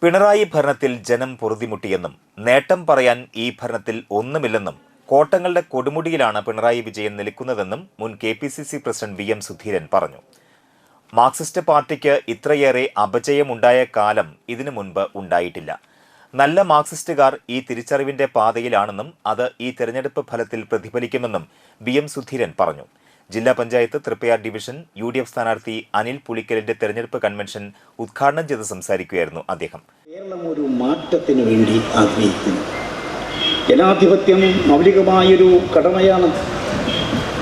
പിണറായി ഭരണത്തിൽ ജനം പൊറുതിമുട്ടിയെന്നും നേട്ടം പറയാൻ ഈ ഭരണത്തിൽ ഒന്നുമില്ലെന്നും കോട്ടങ്ങളുടെ കൊടുമുടിയിലാണ് പിണറായി വിജയൻ നിൽക്കുന്നതെന്നും മുൻ KPCC പ്രസിഡന്റ് VM സുധീരൻ പറഞ്ഞു. മാർക്സിസ്റ്റ് പാർട്ടിക്ക് ഇത്രയേറെ അപജയമുണ്ടായ കാലം ഇതിനു മുൻപ് ഉണ്ടായിട്ടില്ല. നല്ല മാർക്സിസ്റ്റുകാർ ഈ തിരിച്ചറിവിന്റെ പാതയിലാണെന്നും അത് ഈ തെരഞ്ഞെടുപ്പ് ഫലത്തിൽ പ്രതിഫലിക്കുമെന്നും VM സുധീരൻ പറഞ്ഞു. ജില്ലാ പഞ്ചായത്ത് തൃപ്പയാർ ഡിവിഷൻ UDF സ്ഥാനാർത്ഥി അനിൽ പുളിക്കലിന്റെ തെരഞ്ഞെടുപ്പ് കൺവെൻഷൻ ഉദ്ഘാടനം ചെയ്ത് സംസാരിക്കുകയായിരുന്നു അദ്ദേഹം. കേരളം ഒരു മാറ്റത്തിന് വേണ്ടി ആഗ്രഹിക്കുന്നു. ജനാധിപത്യം മൗലികമായൊരു കടമയാണ്.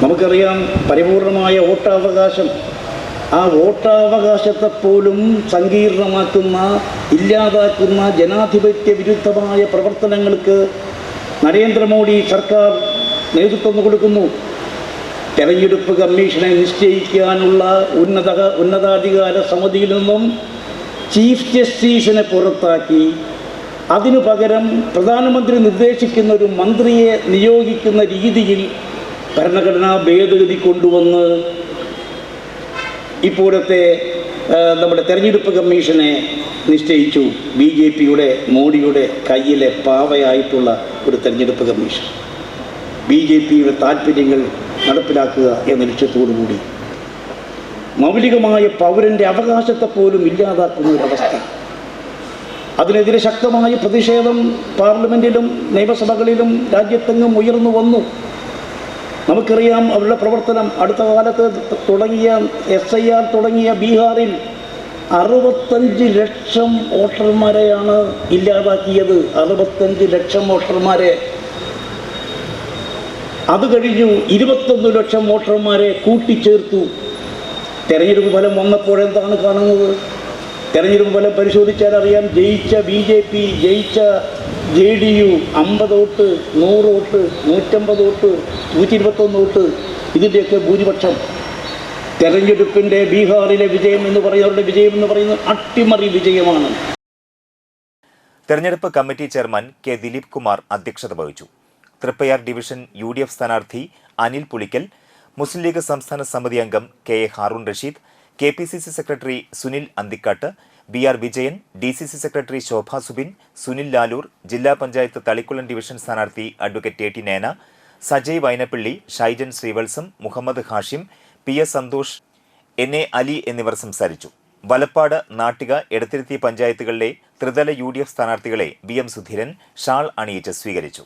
നമുക്കറിയാം, പരിപൂർണമായ വോട്ടവകാശം, ആ വോട്ടവകാശത്തെ പോലും സങ്കീർണമാക്കുന്ന, ഇല്ലാതാക്കുന്ന ജനാധിപത്യ വിരുദ്ധമായ പ്രവർത്തനങ്ങൾക്ക് നരേന്ദ്രമോദി സർക്കാർ നേതൃത്വം കൊടുക്കുന്നു. തെരഞ്ഞെടുപ്പ് കമ്മീഷനെ നിശ്ചയിക്കാനുള്ള ഉന്നതാധികാര സമിതിയിൽ നിന്നും ചീഫ് ജസ്റ്റിസിനെ പുറത്താക്കി അതിനു പകരം പ്രധാനമന്ത്രി നിർദ്ദേശിക്കുന്ന ഒരു മന്ത്രിയെ നിയോഗിക്കുന്ന രീതിയിൽ ഭരണഘടനാ ഭേദഗതി കൊണ്ടുവന്ന് ഇപ്പോഴത്തെ നമ്മുടെ തെരഞ്ഞെടുപ്പ് കമ്മീഷനെ നിശ്ചയിച്ചു. BJPയുടെ മോഡിയുടെ കയ്യിലെ പാവയായിട്ടുള്ള ഒരു തെരഞ്ഞെടുപ്പ് കമ്മീഷൻ, BJPയുടെ താല്പര്യങ്ങൾ നടപ്പിലാക്കുക എന്ന ലക്ഷ്യത്തോടുകൂടി മൗലികമായ പൗരൻ്റെ അവകാശത്തെ പോലും ഇല്ലാതാക്കുന്ന ഒരവസ്ഥ. അതിനെതിരെ ശക്തമായ പ്രതിഷേധം പാർലമെൻറ്റിലും നിയമസഭകളിലും രാജ്യത്തെങ്ങും ഉയർന്നു വന്നു. നമുക്കറിയാം അവരുടെ പ്രവർത്തനം. അടുത്ത കാലത്ത് തുടങ്ങിയ SIR തുടങ്ങിയ ബീഹാറിൽ 65 ലക്ഷം വോട്ടർമാരെയാണ് ഇല്ലാതാക്കിയത്. 65 ലക്ഷം വോട്ടർമാരെ. അത് കഴിഞ്ഞു 21 ലക്ഷം വോട്ടർമാരെ കൂട്ടിച്ചേർത്തു. തെരഞ്ഞെടുപ്പ് ഫലം വന്നപ്പോഴെന്താണ് കാണുന്നത്? തെരഞ്ഞെടുപ്പ് ഫലം പരിശോധിച്ചാൽ അറിയാം, ജയിച്ച BJP, ജയിച്ച JDU 50 vote, 100 vote, 150 vote, 121 vote, ഇതിൻ്റെയൊക്കെ ഭൂരിപക്ഷം. തെരഞ്ഞെടുപ്പിൻ്റെ ബീഹാറിലെ വിജയം എന്ന് പറയുന്നത് അട്ടിമറി വിജയമാണ്. തെരഞ്ഞെടുപ്പ് committee chairman K. Dileep Kumar അധ്യക്ഷത വഹിച്ചു. തൃപ്പയാർ ഡിവിഷൻ UDF സ്ഥാനാർത്ഥി അനിൽ പുളിക്കൽ, മുസ്ലിം ലീഗ് സംസ്ഥാന സമിതി അംഗം KA Haroon Rasheed, KPCC secretary Sunil Anthikkad, BR Vijayan, DCC secretary Shobha Subin, Sunil Lalur, ജില്ലാ പഞ്ചായത്ത് തളിക്കുളം ഡിവിഷൻ സ്ഥാനാർത്ഥി advocate AT Nayana, Sajay Vainappally, Shaijan Srivatsam, Muhammad Hashim, PS Santhosh, NA Ali എന്നിവർ സംസാരിച്ചു. വലപ്പാട്, നാട്ടിക, എടത്തിരുത്തി പഞ്ചായത്തുകളിലെ ത്രിതല UDF സ്ഥാനാർത്ഥികളെ VM സുധീരൻ ഷാൾ അണിയിച്ച് സ്വീകരിച്ചു.